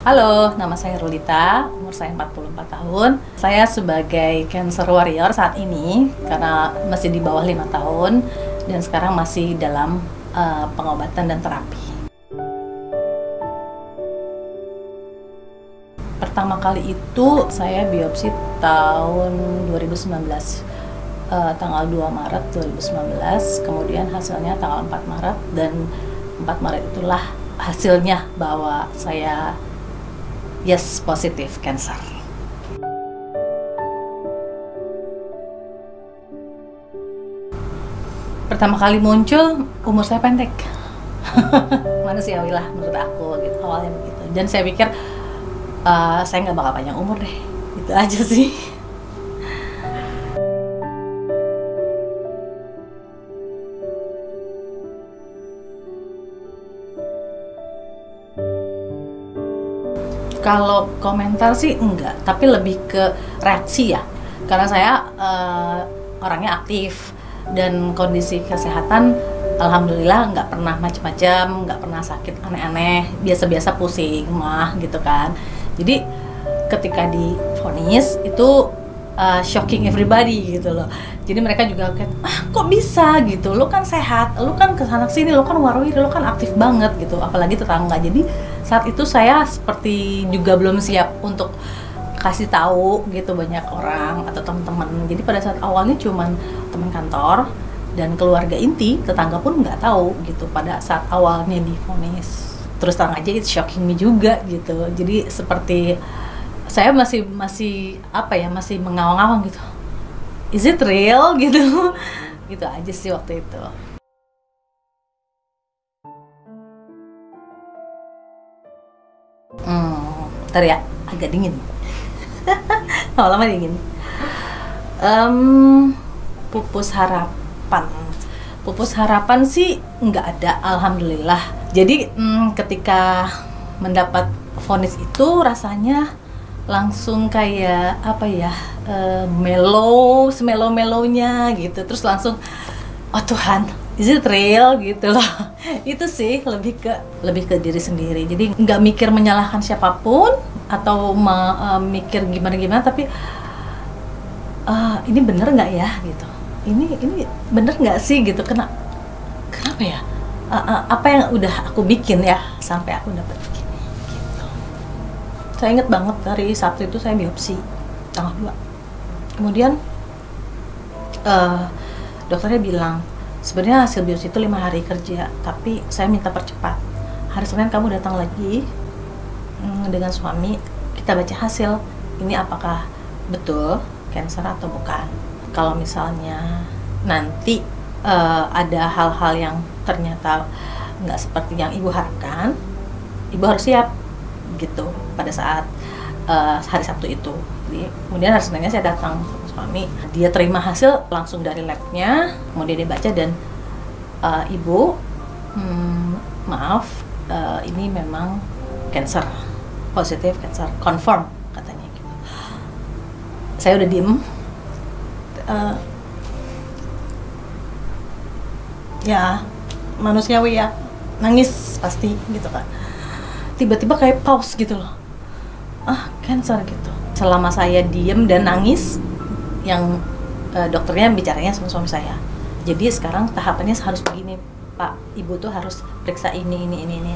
Halo, nama saya Rulita, umur saya 44 tahun. Saya sebagai cancer warrior saat ini, karena masih di bawah 5 tahun, dan sekarang masih dalam pengobatan dan terapi. Pertama kali itu saya biopsi tahun 2019, tanggal 2 Maret 2019, kemudian hasilnya tanggal 4 Maret, dan 4 Maret itulah hasilnya bahwa saya yes, positif cancer. Pertama kali muncul, umur saya pendek. Manusiawi lah menurut aku, gitu. Awalnya begitu. Dan saya pikir, saya nggak bakal panjang umur deh. Itu aja sih. Kalau komentar sih enggak, tapi lebih ke reaksi ya. Karena saya orangnya aktif dan kondisi kesehatan alhamdulillah nggak pernah macam-macam, nggak pernah sakit aneh-aneh, biasa-biasa pusing mah gitu kan. Jadi ketika divonis itu shocking everybody gitu loh. Jadi mereka juga kayak, kok bisa gitu, lo kan sehat, lo kan kesana sini, lo kan warwir, lo kan aktif banget gitu, apalagi tetangga. Jadi saat itu saya seperti juga belum siap untuk kasih tahu gitu banyak orang atau teman-teman. Jadi pada saat awalnya cuman teman kantor dan keluarga inti, tetangga pun nggak tahu gitu pada saat awalnya divonis. Terus terang aja itu shocking me juga gitu. Jadi seperti saya masih apa ya, masih mengawang-awang gitu. Is it real gitu? Gitu aja sih waktu itu. Ntar ya, agak dingin. Lama-lama dingin. Pupus harapan. Pupus harapan sih nggak ada, alhamdulillah. Jadi ketika mendapat vonis itu rasanya langsung kayak apa ya, semelo-melonya gitu. Terus langsung, oh Tuhan, is it real gitu loh. Itu sih lebih ke diri sendiri. Jadi nggak mikir menyalahkan siapapun atau mikir gimana-gimana, tapi ini bener nggak ya gitu. Ini bener nggak sih gitu. Kenapa ya? Apa yang udah aku bikin ya sampai aku dapat gini gitu. Saya inget banget dari Sabtu itu saya biopsi tanggal 2. Kemudian dokternya bilang, sebenarnya hasil biopsi itu 5 hari kerja, tapi saya minta percepat. Hari Senin kamu datang lagi dengan suami, kita baca hasil. Ini apakah betul cancer atau bukan. Kalau misalnya nanti ada hal-hal yang ternyata nggak seperti yang ibu harapkan, ibu harus siap gitu pada saat hari Sabtu itu. Jadi, kemudian hari Seninnya saya datang suami, dia terima hasil langsung dari labnya, kemudian dia baca dan ibu, maaf, ini memang cancer, positif cancer, confirm katanya gitu. Saya udah diem, ya manusiawi ya, nangis pasti gitu kan. Tiba-tiba kayak pause gitu loh, cancer gitu. Selama saya diem dan nangis, yang dokternya bicaranya sama suami saya. Jadi sekarang tahapannya harus begini, Pak, Ibu tuh harus periksa ini,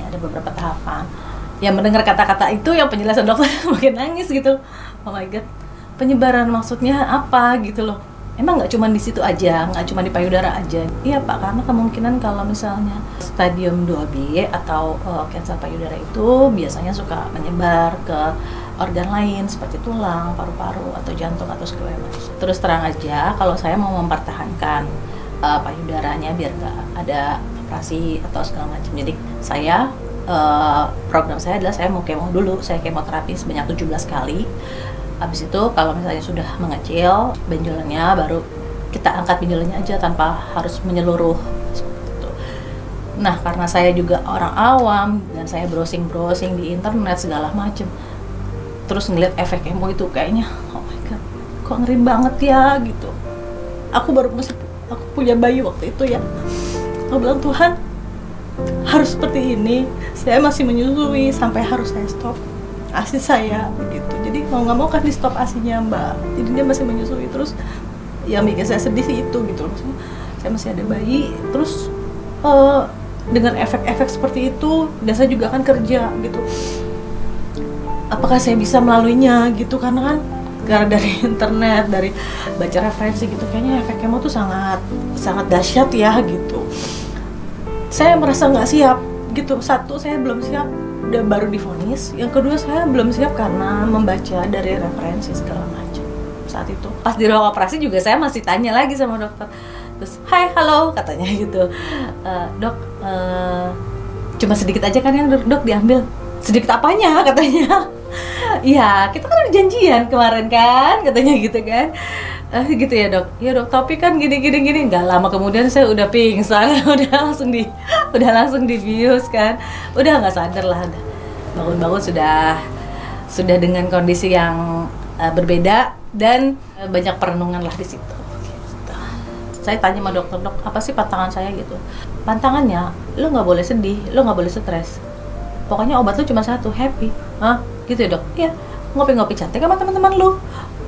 ada beberapa tahapan. Yang mendengar kata-kata itu, yang penjelasan dokter makin nangis gitu. Oh my god, penyebaran maksudnya apa gitu loh. Emang nggak cuma di situ aja, nggak cuma di payudara aja. Iya Pak, karena kemungkinan kalau misalnya stadium 2B atau kanker payudara itu biasanya suka menyebar ke organ lain seperti tulang, paru-paru, atau jantung, atau segala macam. Terus terang aja, kalau saya mau mempertahankan payudaranya biar nggak ada operasi atau segala macam. Jadi saya, program saya adalah saya mau kemo dulu, saya kemoterapi sebanyak 17 kali. Habis itu kalau misalnya sudah mengecil benjolannya, baru kita angkat benjolannya aja tanpa harus menyeluruh seperti itu. Nah, karena saya juga orang awam dan saya browsing di internet segala macem, terus ngeliat efek kemo itu kayaknya, oh my god, kok ngeri banget ya gitu. Aku punya bayi waktu itu ya. Aku bilang, Tuhan, harus seperti ini. Saya masih menyusui sampai harus saya stop. ASI saya gitu. Jadi mau nggak mau kan di stop ASInya Mbak, jadi dia masih menyusui. Terus yang bikin saya sedih sih itu gitu, maksudnya saya masih ada bayi, terus dengan efek-efek seperti itu, dan saya juga kan kerja gitu, apakah saya bisa melaluinya gitu, karena kan dari internet, dari baca referensi gitu, kayaknya efek kemo tuh sangat dahsyat ya gitu. Saya merasa nggak siap gitu. Satu, saya belum siap, udah baru divonis. Yang kedua, saya belum siap karena membaca dari referensi segala macam. Saat itu pas di ruang operasi juga saya masih tanya lagi sama dokter, terus hai halo katanya gitu, dok cuma sedikit aja kan yang dok diambil. Sedikit apanya katanya. Iya, kita kan ada janjian kemarin kan, katanya gitu kan. Gitu ya dok. Ya dok, tapi kan gini. Nggak lama kemudian saya udah pingsan, udah langsung dibius kan. Udah nggak sadar lah, udah bangun-bangun sudah dengan kondisi yang berbeda, dan banyak perenungan lah di situ. Gitu. Saya tanya sama dokter, dok apa sih pantangan saya gitu? Pantangannya, lo nggak boleh sedih, lo nggak boleh stres. Pokoknya obat lu cuma satu, happy. Hah? Gitu ya dok? Iya, ngopi-ngopi cantik sama teman-teman lu.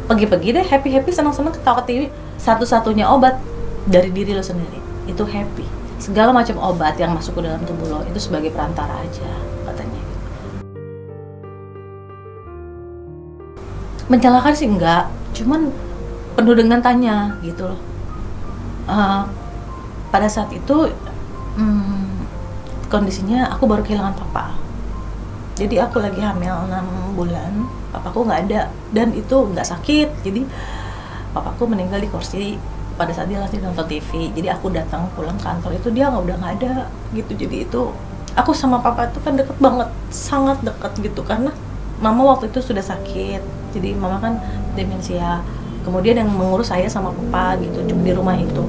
Pergi-pergi deh, happy-happy, senang-senang, ketawa-ketiwi. Satu-satunya obat dari diri lo sendiri, itu happy. Segala macam obat yang masuk ke dalam tubuh lo, itu sebagai perantara aja, katanya. Menyalahkan sih enggak, cuman penuh dengan tanya, gitu loh. Pada saat itu, kondisinya aku baru kehilangan papa. Jadi aku lagi hamil 6 bulan, papaku nggak ada, dan itu nggak sakit. Jadi papaku meninggal di kursi pada saat dia lagi nonton TV. Jadi aku datang pulang kantor itu dia udah nggak ada gitu. Jadi itu aku sama papa itu kan deket banget, sangat deket gitu, karena mama waktu itu sudah sakit. Jadi mama kan demensia. Kemudian yang mengurus saya sama papa gitu, cuma di rumah itu.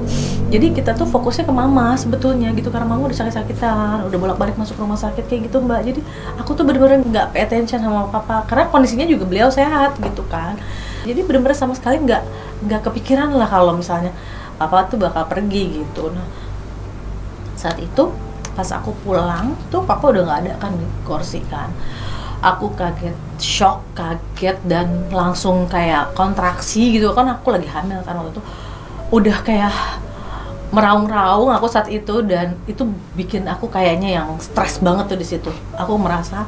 Jadi kita tuh fokusnya ke mama sebetulnya gitu, karena mama udah sakit-sakitan, udah bolak-balik masuk rumah sakit kayak gitu Mbak. Jadi aku tuh bener-bener nggak pay attention sama papa, karena kondisinya juga beliau sehat gitu kan. Jadi bener-bener sama sekali nggak kepikiran lah kalau misalnya papa tuh bakal pergi gitu. Nah saat itu pas aku pulang tuh papa udah nggak ada kan di kursi kan. Aku kaget, shock, kaget, dan langsung kayak kontraksi gitu kan. Aku lagi hamil kan waktu itu, udah kayak meraung-raung aku saat itu, dan itu bikin aku kayaknya yang stres banget tuh di situ. Aku merasa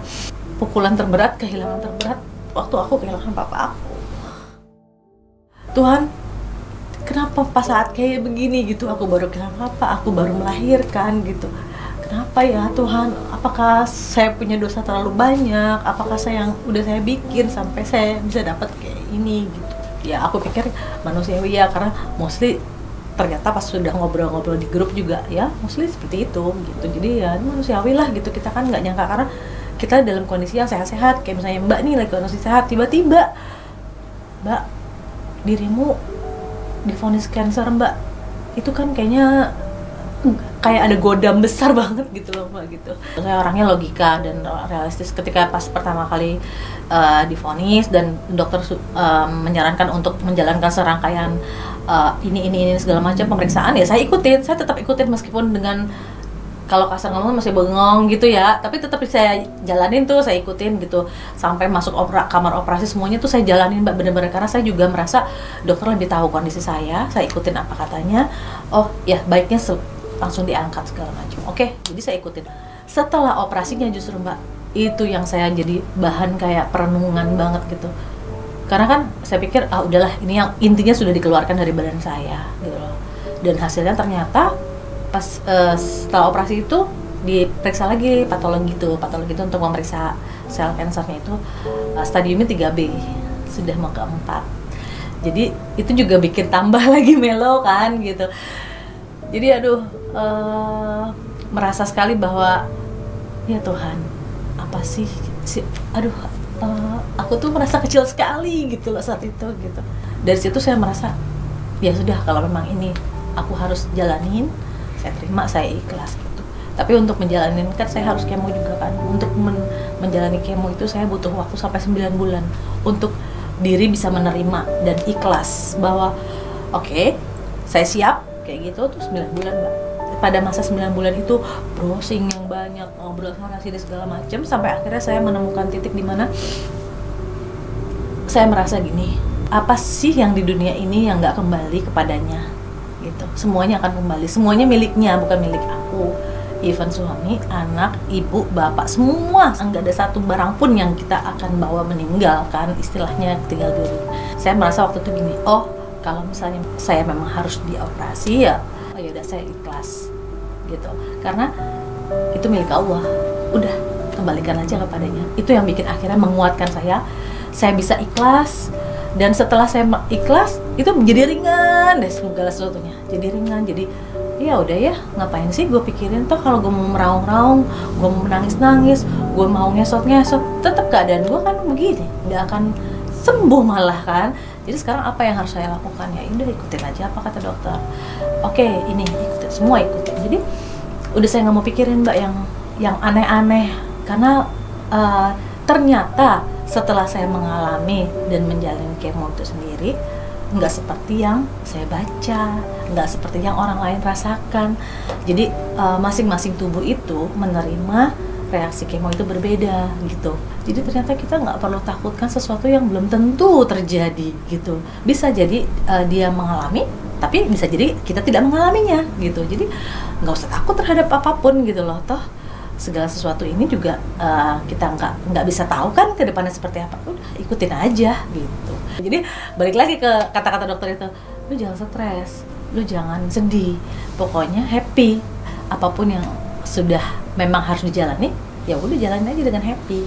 pukulan terberat, kehilangan terberat waktu aku kehilangan papa aku. Tuhan, kenapa pas saat kayak begini gitu aku baru kehilangan papa, aku baru melahirkan gitu. Kenapa ya Tuhan? Apakah saya punya dosa terlalu banyak? Apakah saya yang udah saya bikin sampai saya bisa dapat kayak ini gitu? Ya aku pikir manusiawi ya, karena mostly ternyata pas sudah ngobrol-ngobrol di grup juga ya mostly seperti itu gitu. Jadi ya manusiawi lah gitu, kita kan nggak nyangka karena kita dalam kondisi yang sehat-sehat. Kayak misalnya Mbak nih lagi kondisi sehat, tiba-tiba Mbak, dirimu divonis cancer Mbak. Itu kan kayaknya kayak ada godam besar banget gitu loh Mbak gitu. Saya orangnya logika dan realistis. Ketika pas pertama kali divonis dan dokter menyarankan untuk menjalankan serangkaian ini segala macam pemeriksaan, ya saya ikutin, saya tetap ikutin meskipun dengan kalau kasar ngomong masih bengong gitu ya, tapi tetap saya jalanin tuh, saya ikutin gitu sampai masuk kamar operasi, semuanya tuh saya jalanin Mbak, bener-bener, karena saya juga merasa dokter lebih tahu kondisi saya ikutin apa katanya. Oh ya baiknya langsung diangkat segala macam. Oke, jadi saya ikutin. Setelah operasinya justru Mbak, itu yang saya jadi bahan kayak perenungan banget gitu. Karena kan saya pikir udahlah, ini yang intinya sudah dikeluarkan dari badan saya gitu loh. Dan hasilnya ternyata pas setelah operasi itu diperiksa lagi patologi itu untuk memeriksa sel kansernya itu stadiumnya 3B, sudah mau ke-4. Jadi itu juga bikin tambah lagi melo kan gitu. Jadi merasa sekali bahwa ya Tuhan, apa sih aku tuh merasa kecil sekali gitu loh saat itu gitu. Dari situ saya merasa ya sudah, kalau memang ini aku harus jalanin, saya terima, saya ikhlas gitu. Tapi untuk menjalani kan saya harus kemo juga kan. Untuk menjalani kemo itu saya butuh waktu sampai 9 bulan untuk diri bisa menerima dan ikhlas bahwa oke, saya siap kayak gitu. Terus 9 bulan Mbak, pada masa 9 bulan itu browsing yang banyak, ngobrol sana sini segala macam, sampai akhirnya saya menemukan titik di mana saya merasa gini, apa sih yang di dunia ini yang nggak kembali kepadanya gitu. Semuanya akan kembali, semuanya miliknya, bukan milik aku. Even suami, anak, ibu, bapak, semua, nggak ada satu barang pun yang kita akan bawa meninggal kan, istilahnya tinggal dulu. Saya merasa waktu itu gini, oh kalau misalnya saya memang harus dioperasi ya, oh yaudah saya ikhlas gitu, karena itu milik Allah, udah kembalikan aja kepadanya. Itu yang bikin akhirnya menguatkan saya bisa ikhlas. Dan setelah saya ikhlas, itu menjadi ringan deh segala sesuatunya, jadi ringan. Jadi ya udah ya, ngapain sih gue pikirin, toh kalau gue mau meraung-raung, gue mau menangis-nangis, gue mau ngesot-ngesot, tetap keadaan gue kan begini, nggak akan sembuh malah kan. Jadi sekarang apa yang harus saya lakukan? Ya udah ikutin aja apa kata dokter. Oke, ini ikutin, semua ikutin. Jadi udah saya nggak mau pikirin Mbak yang aneh-aneh, karena ternyata setelah saya mengalami dan menjalani kemo itu sendiri, nggak seperti yang saya baca, nggak seperti yang orang lain rasakan. Jadi masing-masing tubuh itu menerima reaksi kemo itu berbeda gitu. Jadi ternyata kita nggak perlu takutkan sesuatu yang belum tentu terjadi gitu. Bisa jadi dia mengalami, tapi bisa jadi kita tidak mengalaminya gitu. Jadi nggak usah takut terhadap apapun gitu loh. Toh segala sesuatu ini juga kita nggak bisa tahu kan ke depannya seperti apa. Udah ikutin aja gitu. Jadi balik lagi ke kata-kata dokter itu, lu jangan stres, lu jangan sedih, pokoknya happy. Apapun yang sudah memang harus dijalani, ya udah jalanin aja dengan happy.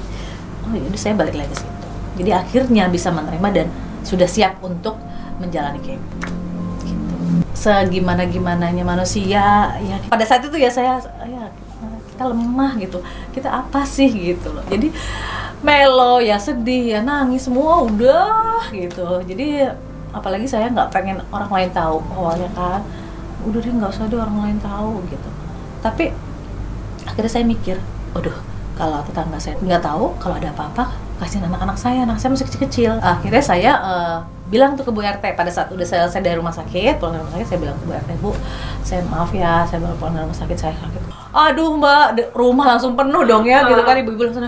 Oh ya udah, saya balik lagi ke situ. Jadi akhirnya bisa menerima dan sudah siap untuk menjalani kemo. Gitu. Segimana-gimananya manusia, ya pada saat itu ya saya kita lemah gitu, kita apa sih gitu loh. Jadi melo ya, sedih ya, nangis, semua udah gitu. Jadi apalagi saya nggak pengen orang lain tahu awalnya kan, udah deh nggak usah deh orang lain tahu gitu. Tapi akhirnya saya mikir, aduh kalau tetangga saya nggak tahu, kalau ada apa-apa kasihin anak saya masih kecil-kecil. Akhirnya saya bilang tuh ke Bu RT pada saat udah selesai dari rumah sakit, pulang dari rumah sakit, saya bilang ke Bu RT, Bu, saya maaf ya, saya baru pulang dari rumah sakit, saya sakit. Aduh Mbak, rumah langsung penuh dong ya, gitu kan. Ibu-ibu langsung,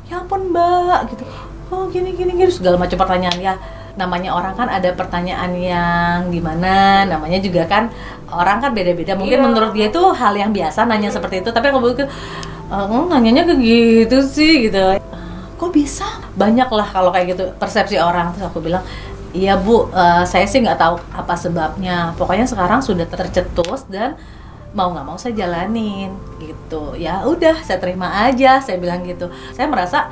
ya ampun Mbak, gitu. Oh gini segala macam pertanyaan ya. Namanya orang kan ada pertanyaan yang gimana, namanya juga kan orang kan beda-beda. Mungkin menurut dia itu hal yang biasa nanya seperti itu, tapi kalau begitu nanyanya ke gitu sih gitu. Kok bisa? Banyak lah kalau kayak gitu persepsi orang. Terus aku bilang, iya Bu, saya sih nggak tahu apa sebabnya. Pokoknya sekarang sudah tercetus dan mau nggak mau saya jalanin gitu. Ya udah, saya terima aja, saya bilang gitu. Saya merasa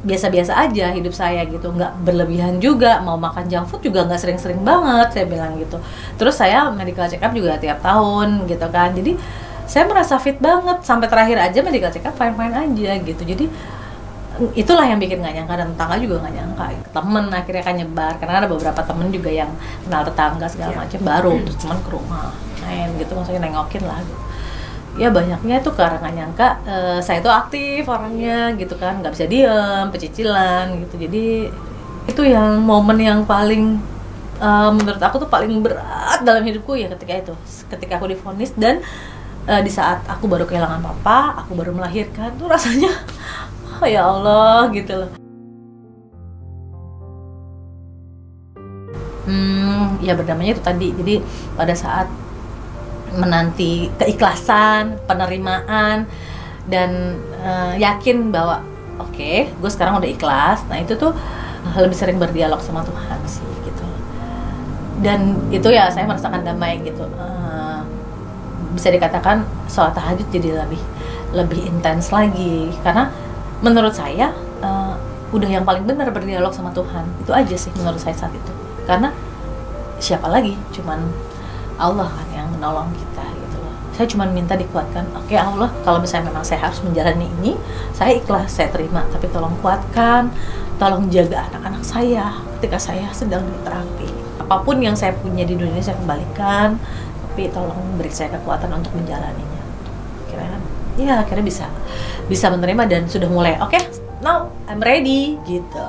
biasa-biasa aja hidup saya gitu, nggak berlebihan juga. Mau makan junk food juga nggak sering-sering banget, saya bilang gitu. Terus saya medical check up juga tiap tahun gitu kan. Jadi saya merasa fit banget, sampai terakhir aja medical check up fine-fine aja gitu. Jadi itulah yang bikin nggak nyangka, dan tetangga juga nggak nyangka. Temen akhirnya kan nyebar, karena ada beberapa temen juga yang kenal tetangga segala macam, baru terus cuman ke rumah main gitu, maksudnya nengokin lah gitu. Ya banyaknya itu karena nggak nyangka saya itu aktif orangnya gitu kan, nggak bisa diem, pecicilan gitu. Jadi itu yang momen yang paling menurut aku tuh paling berat dalam hidupku ya, ketika aku divonis. Dan di saat aku baru kehilangan papa, aku baru melahirkan, tuh rasanya oh ya Allah gitu loh. Ya berdamainya itu tadi. Jadi pada saat menanti keikhlasan, penerimaan, dan yakin bahwa oke, gue sekarang udah ikhlas. Nah itu tuh lebih sering berdialog sama Tuhan sih gitu. Dan itu ya saya merasakan damai gitu. Bisa dikatakan sholat tahajud jadi lebih intens lagi, karena menurut saya udah yang paling benar berdialog sama Tuhan. Itu aja sih menurut saya saat itu. Karena siapa lagi? Cuman Allah kan yang menolong kita gitu loh. Saya cuma minta dikuatkan. Oke Allah, kalau misalnya memang saya harus menjalani ini, saya ikhlas, saya terima. Tapi tolong kuatkan, tolong jaga anak-anak saya ketika saya sedang di terapi. Apapun yang saya punya di dunia saya kembalikan, tapi tolong beri saya kekuatan untuk menjalaninya. Akhirnya bisa menerima dan sudah mulai oke, now I'm ready gitu.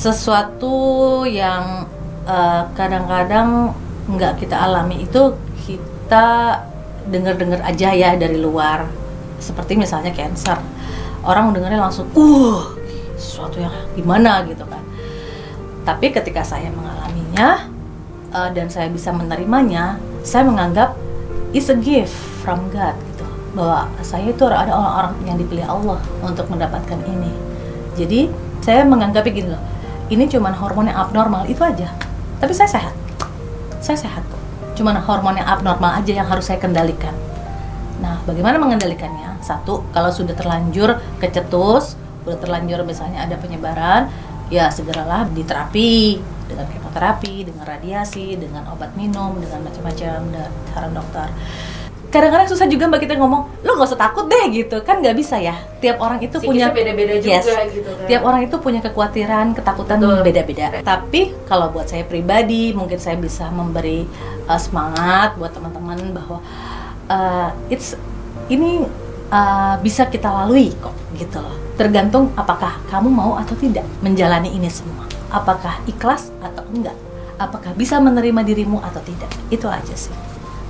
Sesuatu yang kadang-kadang nggak kita alami itu kita dengar-dengar aja ya dari luar. seperti misalnya cancer, orang mendengarnya langsung sesuatu yang gimana gitu kan. Tapi ketika saya mengalaminya dan saya bisa menerimanya, saya menganggap it's a gift from God gitu, bahwa saya itu ada orang-orang yang dipilih Allah untuk mendapatkan ini. Jadi saya menganggapnya gini loh, ini cuman hormon yang abnormal itu aja, tapi saya sehat kok. Cuman hormon yang abnormal aja yang harus saya kendalikan. Nah, bagaimana mengendalikannya? Satu, kalau sudah terlanjur kecetus, sudah terlanjur misalnya ada penyebaran, ya segeralah diterapi dengan kemoterapi, dengan radiasi, dengan obat minum, dengan macam-macam saran dokter. Kadang-kadang susah juga mbak kita ngomong, lo gak usah takut deh gitu, kan nggak bisa ya. Tiap orang itu punya beda-beda juga gitu kan. Tiap orang itu punya kekhawatiran, ketakutan beda-beda. Tapi kalau buat saya pribadi, mungkin saya bisa memberi semangat buat teman-teman bahwa ini bisa kita lalui kok gitu loh. Tergantung apakah kamu mau atau tidak menjalani ini semua. Apakah ikhlas atau enggak? Apakah bisa menerima dirimu atau tidak? Itu aja sih,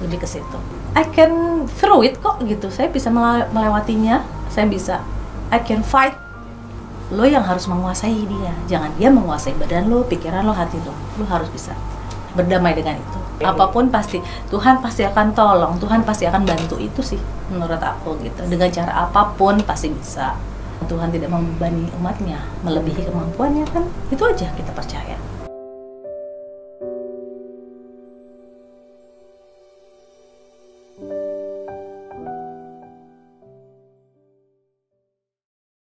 lebih ke situ. I can through it kok gitu. Saya bisa melewatinya. Saya bisa. I can fight. Lo yang harus menguasai dia. Jangan dia menguasai badan lo, pikiran lo, hati lo. Lo harus bisa berdamai dengan itu. Apapun pasti Tuhan pasti akan tolong. Tuhan pasti akan bantu, itu sih menurut aku gitu. Dengan cara apapun pasti bisa. Tuhan tidak membebani umatnya melebihi kemampuannya kan. Itu aja kita percaya.